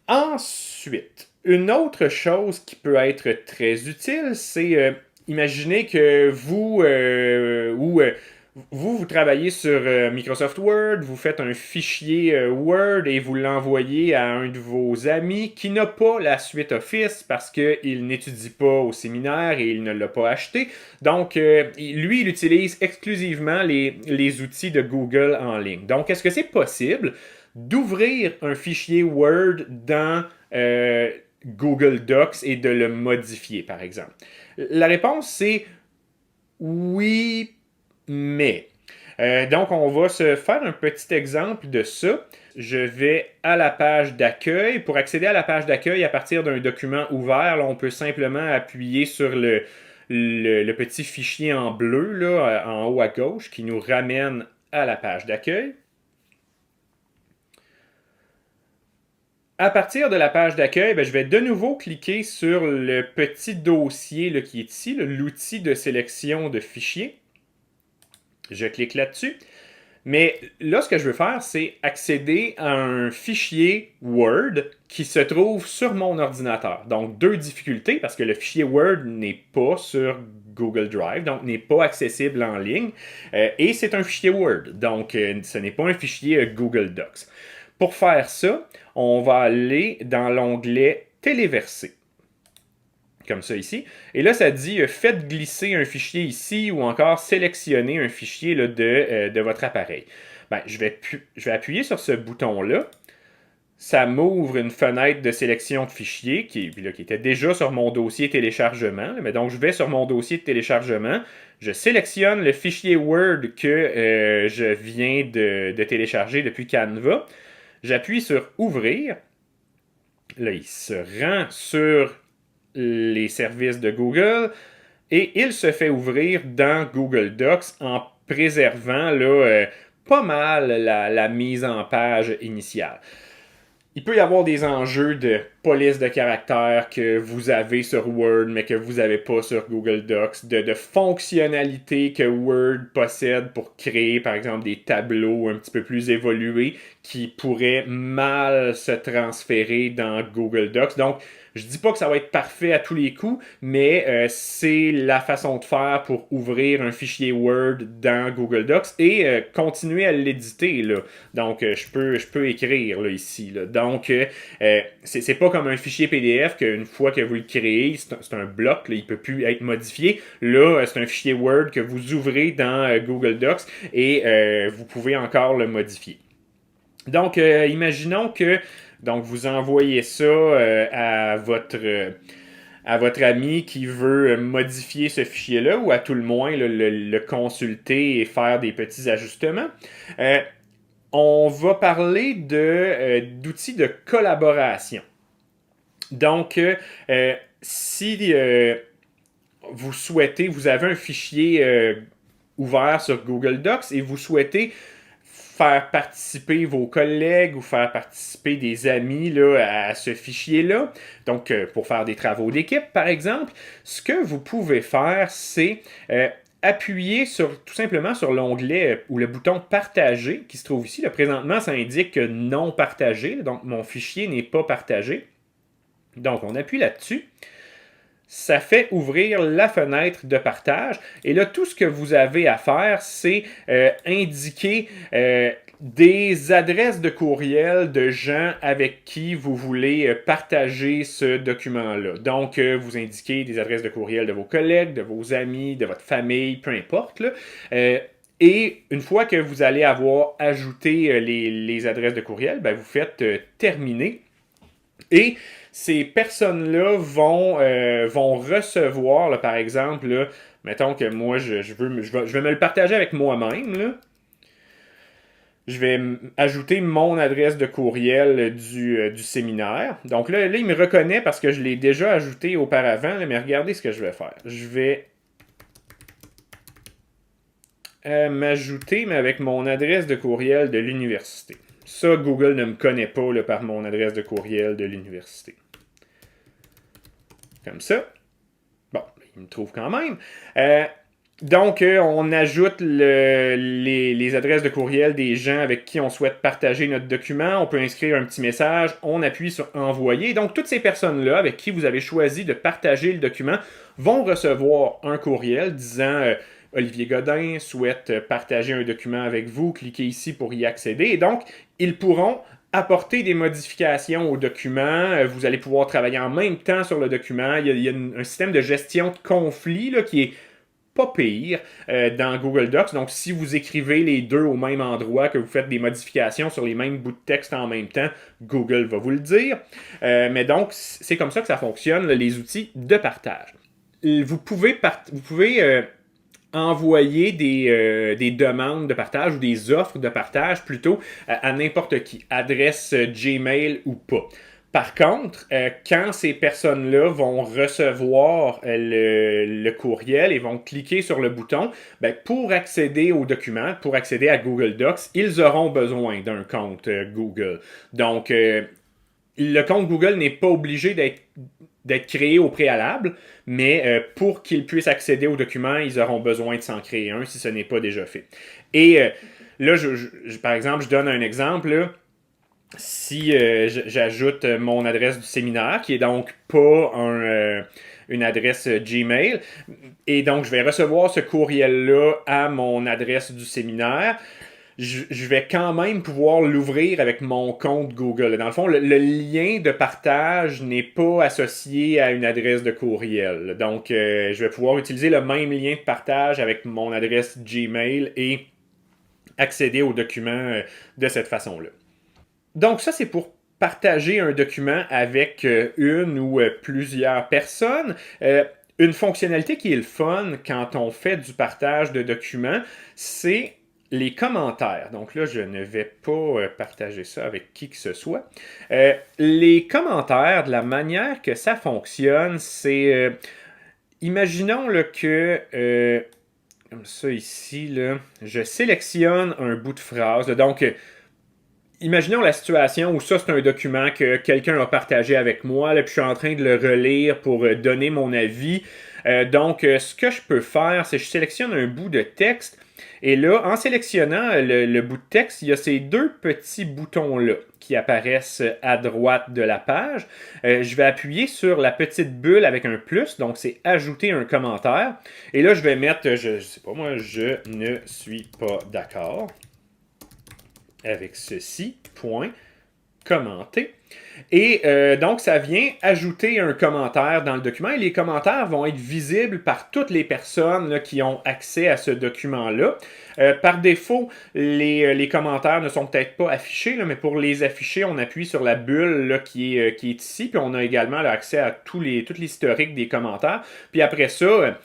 Ensuite, une autre chose qui peut être très utile, c'est imaginez que vous travaillez sur Microsoft Word, vous faites un fichier Word et vous l'envoyez à un de vos amis qui n'a pas la suite Office parce qu'il n'étudie pas au séminaire et il ne l'a pas acheté. Donc, lui, il utilise exclusivement les outils de Google en ligne. Donc, est-ce que c'est possible d'ouvrir un fichier Word dans Google Docs et de le modifier, par exemple? La réponse, c'est oui, mais. Donc, on va se faire un petit exemple de ça. Je vais à la page d'accueil. Pour accéder à la page d'accueil à partir d'un document ouvert, là, on peut simplement appuyer sur le petit fichier en bleu là, en haut à gauche qui nous ramène à la page d'accueil. À partir de la page d'accueil, je vais de nouveau cliquer sur le petit dossier là, qui est ici, l'outil de sélection de fichiers. Je clique là-dessus. Mais là, ce que je veux faire, c'est accéder à un fichier Word qui se trouve sur mon ordinateur. Donc, deux difficultés, parce que le fichier Word n'est pas sur Google Drive, donc n'est pas accessible en ligne. Et c'est un fichier Word, donc ce n'est pas un fichier Google Docs. Pour faire ça, on va aller dans l'onglet Téléverser comme ça ici. Et là, ça dit faites glisser un fichier ici ou encore sélectionner un fichier là, de votre appareil. Je vais appuyer sur ce bouton-là. Ça m'ouvre une fenêtre de sélection de fichiers qui était déjà sur mon dossier téléchargement. Mais donc, je vais sur mon dossier de téléchargement. Je sélectionne le fichier Word que je viens de télécharger depuis Canva. J'appuie sur Ouvrir. Là, il se rend sur les services de Google et il se fait ouvrir dans Google Docs en préservant là, pas mal la mise en page initiale. Il peut y avoir des enjeux de police de caractère que vous avez sur Word, mais que vous n'avez pas sur Google Docs, de fonctionnalités que Word possède pour créer, par exemple, des tableaux un petit peu plus évolués qui pourraient mal se transférer dans Google Docs. Donc, je dis pas que ça va être parfait à tous les coups, mais c'est la façon de faire pour ouvrir un fichier Word dans Google Docs et continuer à l'éditer. Là. Donc, je peux écrire là, ici. Là. Donc, c'est pas comme un fichier PDF qu'une fois que vous le créez, c'est un bloc, là, il peut plus être modifié. Là, c'est un fichier Word que vous ouvrez dans Google Docs et vous pouvez encore le modifier. Donc, imaginons que donc vous envoyez ça à votre ami qui veut modifier ce fichier-là ou à tout le moins le consulter et faire des petits ajustements. On va parler d'outils de collaboration. Donc, si vous souhaitez, vous avez un fichier ouvert sur Google Docs et vous souhaitez faire participer vos collègues ou faire participer des amis là, à ce fichier-là, donc pour faire des travaux d'équipe, par exemple, ce que vous pouvez faire, c'est appuyer tout simplement sur l'onglet ou le bouton partager qui se trouve ici. Là, présentement, ça indique non partagé, donc mon fichier n'est pas partagé. Donc, on appuie là-dessus. Ça fait ouvrir la fenêtre de partage. Et là, tout ce que vous avez à faire, c'est indiquer des adresses de courriel de gens avec qui vous voulez partager ce document-là. Donc, vous indiquez des adresses de courriel de vos collègues, de vos amis, de votre famille, peu importe. Là. Et une fois que vous allez avoir ajouté les adresses de courriel, vous faites terminer. Et ces personnes-là vont recevoir, là, par exemple, là, mettons que moi, je vais me le partager avec moi-même. Là. Je vais ajouter mon adresse de courriel du séminaire. Donc là, il me reconnaît parce que je l'ai déjà ajouté auparavant, là, mais regardez ce que je vais faire. Je vais m'ajouter, mais avec mon adresse de courriel de l'université. Ça, Google ne me connaît pas là, par mon adresse de courriel de l'université. Comme ça. Bon, il me trouve quand même. Donc, on ajoute les adresses de courriel des gens avec qui on souhaite partager notre document. On peut inscrire un petit message. On appuie sur envoyer. Donc, toutes ces personnes-là avec qui vous avez choisi de partager le document vont recevoir un courriel disant Olivier Godin souhaite partager un document avec vous. Cliquez ici pour y accéder. Et donc, ils pourront apporter des modifications au document. Vous allez pouvoir travailler en même temps sur le document. Il y a un système de gestion de conflits là, qui est pas pire dans Google Docs. Donc, si vous écrivez les deux au même endroit, que vous faites des modifications sur les mêmes bouts de texte en même temps, Google va vous le dire. Mais donc, c'est comme ça que ça fonctionne, les outils de partage. Vous pouvez envoyer des demandes de partage ou des offres de partage plutôt à n'importe qui, adresse Gmail ou pas. Par contre, quand ces personnes-là vont recevoir le courriel et vont cliquer sur le bouton, ben, pour accéder au document, pour accéder à Google Docs, ils auront besoin d'un compte Google. Donc, le compte Google n'est pas obligé d'être créé au préalable, mais pour qu'ils puissent accéder au document, ils auront besoin de s'en créer un si ce n'est pas déjà fait. Et là, par exemple, je donne un exemple. Là. Si j'ajoute mon adresse du séminaire, qui est donc pas une adresse Gmail, et donc je vais recevoir ce courriel-là à mon adresse du séminaire, je vais quand même pouvoir l'ouvrir avec mon compte Google. Dans le fond, le lien de partage n'est pas associé à une adresse de courriel. Donc, je vais pouvoir utiliser le même lien de partage avec mon adresse Gmail et accéder au document de cette façon-là. Donc, ça, c'est pour partager un document avec une ou plusieurs personnes. Une fonctionnalité qui est le fun quand on fait du partage de documents, c'est les commentaires. Donc là, je ne vais pas partager ça avec qui que ce soit. Les commentaires, de la manière que ça fonctionne, c'est... imaginons là, que... comme ça ici, là, je sélectionne un bout de phrase. Donc, imaginons la situation où ça, c'est un document que quelqu'un a partagé avec moi, là, puis je suis en train de le relire pour donner mon avis. Donc, ce que je peux faire, c'est que je sélectionne un bout de texte. Et là, en sélectionnant le bout de texte, il y a ces deux petits boutons-là qui apparaissent à droite de la page. Je vais appuyer sur la petite bulle avec un plus, donc c'est ajouter un commentaire. Et là, je vais mettre, je sais pas moi, je ne suis pas d'accord avec ceci, point, commenter. Et donc, ça vient ajouter un commentaire dans le document et les commentaires vont être visibles par toutes les personnes là, qui ont accès à ce document-là. Par défaut, les commentaires ne sont peut-être pas affichés, là, mais pour les afficher, on appuie sur la bulle là, qui est ici, puis on a également là, accès à tout l'historique des commentaires. Puis après ça,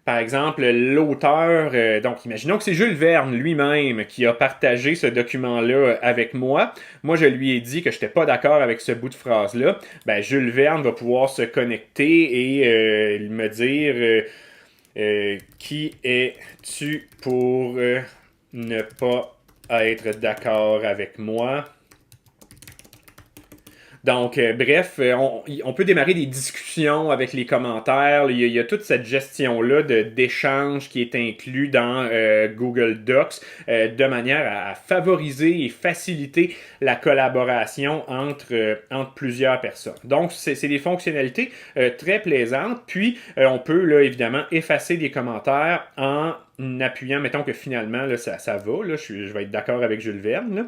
par exemple, l'auteur, donc imaginons que c'est Jules Verne lui-même qui a partagé ce document-là avec moi. Moi, je lui ai dit que je n'étais pas d'accord avec ce bout de phrase-là. Ben, Jules Verne va pouvoir se connecter et me dire qui es-tu pour ne pas être d'accord avec moi? Donc, bref, on peut démarrer des discussions avec les commentaires. Il y a toute cette gestion-là d'échange qui est inclus dans Google Docs de manière à favoriser et faciliter la collaboration entre plusieurs personnes. Donc, c'est des fonctionnalités très plaisantes. Puis, on peut là, évidemment effacer des commentaires en appuyant, mettons que finalement, là, ça va, là, je vais être d'accord avec Jules Verne.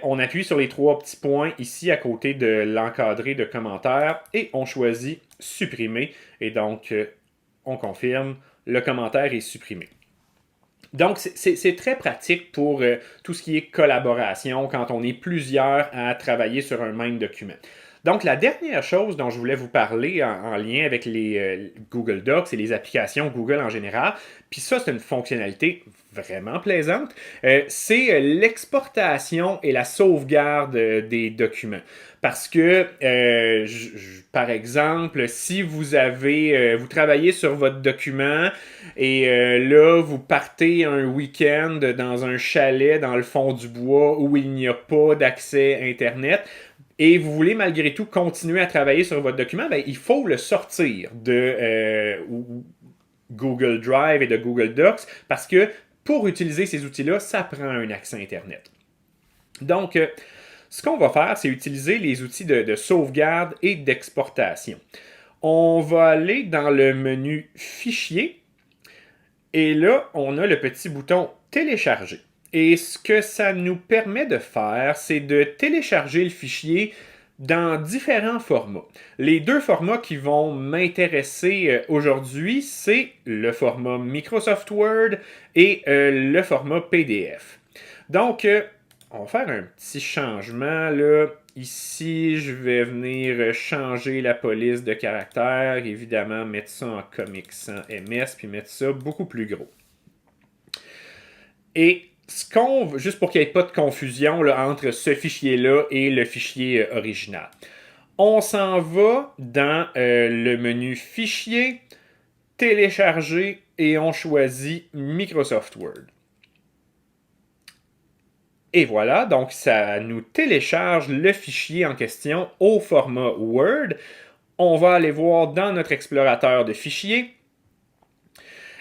On appuie sur les trois petits points ici à côté de l'encadré de commentaires et on choisit supprimer. Et donc, on confirme, le commentaire est supprimé. Donc, c'est très pratique pour tout ce qui est collaboration quand on est plusieurs à travailler sur un même document. Donc, la dernière chose dont je voulais vous parler en lien avec les Google Docs et les applications Google en général, puis ça, c'est une fonctionnalité vraiment plaisante, c'est l'exportation et la sauvegarde des documents. Parce que, par exemple, si vous travaillez sur votre document et là, vous partez un week-end dans un chalet dans le fond du bois où il n'y a pas d'accès Internet, et vous voulez malgré tout continuer à travailler sur votre document, ben, il faut le sortir Google Drive et de Google Docs parce que pour utiliser ces outils-là, ça prend un accès Internet. Donc, ce qu'on va faire, c'est utiliser les outils de sauvegarde et d'exportation. On va aller dans le menu Fichier et là, on a le petit bouton Télécharger. Et ce que ça nous permet de faire, c'est de télécharger le fichier dans différents formats. Les deux formats qui vont m'intéresser aujourd'hui, c'est le format Microsoft Word et le format PDF. Donc, on va faire un petit changement là. Ici, je vais venir changer la police de caractère. Évidemment, mettre ça en Comic Sans MS, puis mettre ça beaucoup plus gros. Et juste pour qu'il n'y ait pas de confusion là, entre ce fichier-là et le fichier original. On s'en va dans le menu Fichier, Télécharger, et on choisit Microsoft Word. Et voilà, donc ça nous télécharge le fichier en question au format Word. On va aller voir dans notre explorateur de fichiers.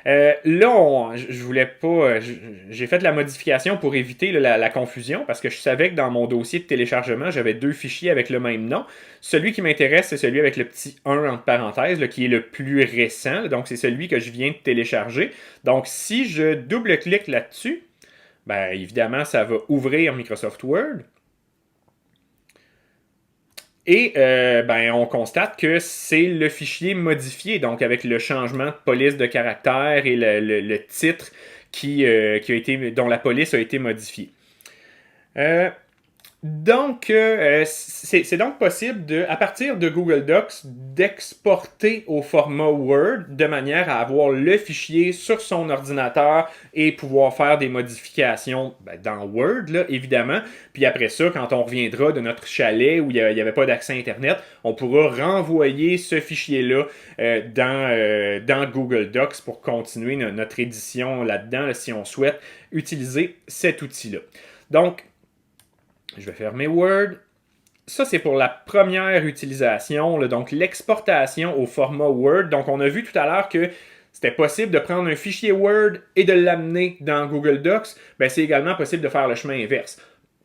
Là, je voulais pas. J'ai fait la modification pour éviter la confusion parce que je savais que dans mon dossier de téléchargement, j'avais deux fichiers avec le même nom. Celui qui m'intéresse, c'est celui avec le petit 1 entre parenthèses, là, qui est le plus récent. Donc, c'est celui que je viens de télécharger. Donc, si je double-clique là-dessus, ben, évidemment, ça va ouvrir Microsoft Word. Et ben, on constate que c'est le fichier modifié, donc avec le changement de police de caractère et le titre dont la police a été modifiée. Donc, c'est donc possible, à partir de Google Docs, d'exporter au format Word de manière à avoir le fichier sur son ordinateur et pouvoir faire des modifications dans Word, là, évidemment. Puis après ça, quand on reviendra de notre chalet où il n'y avait pas d'accès Internet, on pourra renvoyer ce fichier-là dans Google Docs pour continuer notre édition là-dedans, là, si on souhaite utiliser cet outil-là. Donc, je vais fermer Word. Ça, c'est pour la première utilisation, là, donc l'exportation au format Word. Donc, on a vu tout à l'heure que c'était possible de prendre un fichier Word et de l'amener dans Google Docs. Ben, c'est également possible de faire le chemin inverse.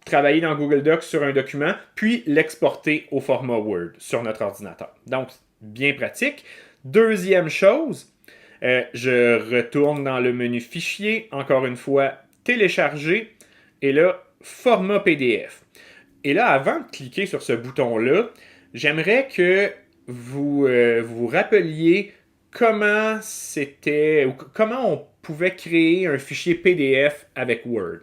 Travailler dans Google Docs sur un document, puis l'exporter au format Word sur notre ordinateur. Donc, bien pratique. Deuxième chose, je retourne dans le menu Fichier, encore une fois, Télécharger, et là, format PDF. Et là, avant de cliquer sur ce bouton-là, j'aimerais que vous vous rappeliez comment on pouvait créer un fichier PDF avec Word.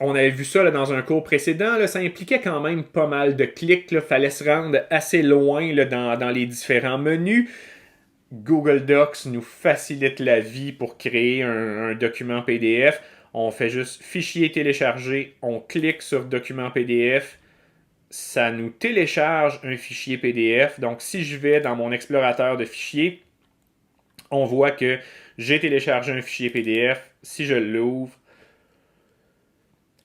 On avait vu ça là, dans un cours précédent, là, ça impliquait quand même pas mal de clics. Il fallait se rendre assez loin là, dans les différents menus. Google Docs nous facilite la vie pour créer un document PDF. On fait juste fichier télécharger, on clique sur document PDF, ça nous télécharge un fichier PDF. Donc, si je vais dans mon explorateur de fichiers, on voit que j'ai téléchargé un fichier PDF. Si je l'ouvre,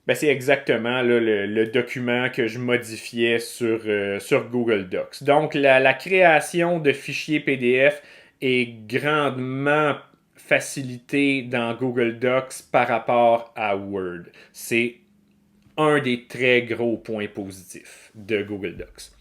ben c'est exactement là, le document que je modifiais sur Google Docs. Donc, la création de fichiers PDF est grandement facilitée dans Google Docs par rapport à Word. C'est un des très gros points positifs de Google Docs.